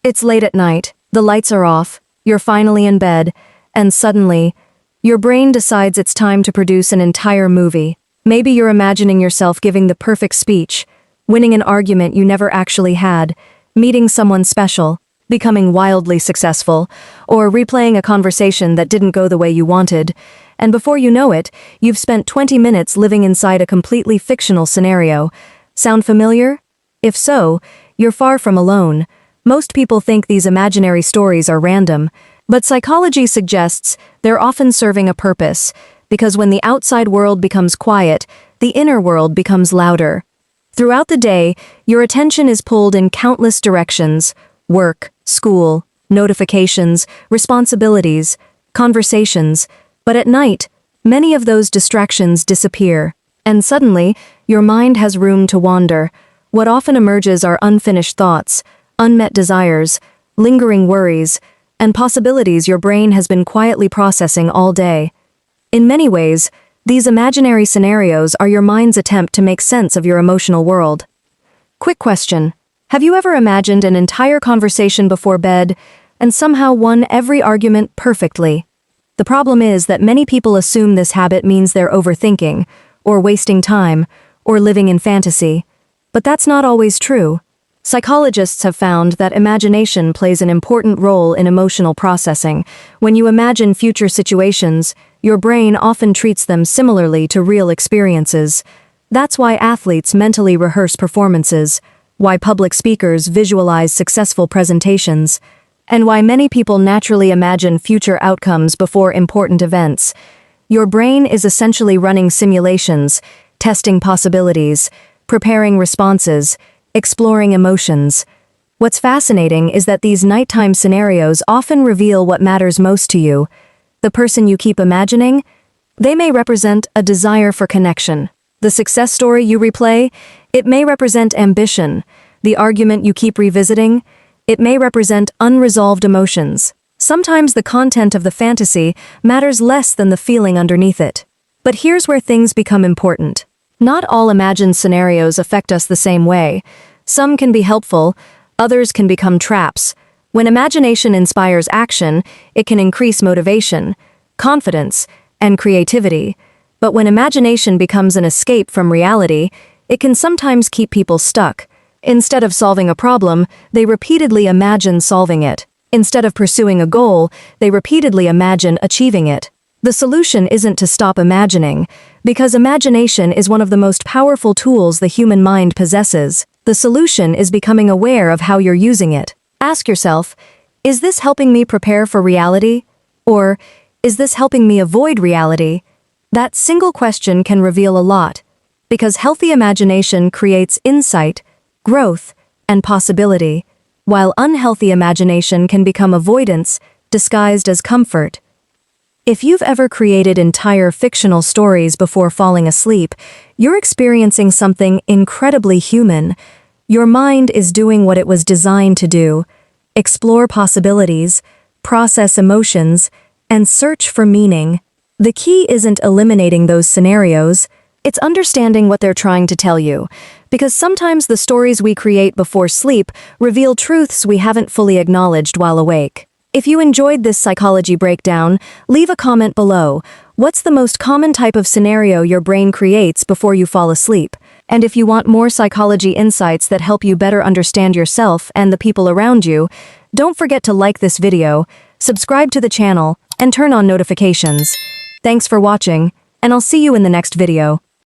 It's late at night, the lights are off, you're finally in bed, and suddenly, your brain decides it's time to produce an entire movie. Maybe you're imagining yourself giving the perfect speech, winning an argument you never actually had, meeting someone special, becoming wildly successful, or replaying a conversation that didn't go the way you wanted, and before you know it, you've spent 20 minutes living inside a completely fictional scenario. Sound familiar? If so, you're far from alone. Most people think these imaginary stories are random, but psychology suggests they're often serving a purpose, because when the outside world becomes quiet, the inner world becomes louder. Throughout the day, your attention is pulled in countless directions: work, school, notifications, responsibilities, conversations. But at night, many of those distractions disappear, and suddenly, your mind has room to wander. What often emerges are unfinished thoughts, unmet desires, lingering worries, and possibilities your brain has been quietly processing all day. In many ways, these imaginary scenarios are your mind's attempt to make sense of your emotional world. Quick question: have you ever imagined an entire conversation before bed and somehow won every argument perfectly? The problem is that many people assume this habit means they're overthinking, or wasting time, or living in fantasy. But that's not always true. Psychologists have found that imagination plays an important role in emotional processing. When you imagine future situations, your brain often treats them similarly to real experiences. That's why athletes mentally rehearse performances, why public speakers visualize successful presentations, and why many people naturally imagine future outcomes before important events. Your brain is essentially running simulations, testing possibilities, preparing responses, exploring emotions. What's fascinating is that these nighttime scenarios often reveal what matters most to you. The person you keep imagining, they may represent a desire for connection. The success story you replay, it may represent ambition. The argument you keep revisiting, it may represent unresolved emotions. Sometimes the content of the fantasy matters less than the feeling underneath it. But here's where things become important. Not all imagined scenarios affect us the same way. Some can be helpful, others can become traps. When imagination inspires action, it can increase motivation, confidence, and creativity. But when imagination becomes an escape from reality, it can sometimes keep people stuck. Instead of solving a problem, they repeatedly imagine solving it. Instead of pursuing a goal, they repeatedly imagine achieving it. The solution isn't to stop imagining, because imagination is one of the most powerful tools the human mind possesses. The solution is becoming aware of how you're using it. Ask yourself, is this helping me prepare for reality? Or, is this helping me avoid reality? That single question can reveal a lot, because healthy imagination creates insight, growth, and possibility, while unhealthy imagination can become avoidance, disguised as comfort. If you've ever created entire fictional stories before falling asleep, you're experiencing something incredibly human. Your mind is doing what it was designed to do: explore possibilities, process emotions, and search for meaning. The key isn't eliminating those scenarios, it's understanding what they're trying to tell you, because sometimes the stories we create before sleep reveal truths we haven't fully acknowledged while awake. If you enjoyed this psychology breakdown, leave a comment below. What's the most common type of scenario your brain creates before you fall asleep? And if you want more psychology insights that help you better understand yourself and the people around you, don't forget to like this video, subscribe to the channel, and turn on notifications. Thanks for watching, and I'll see you in the next video.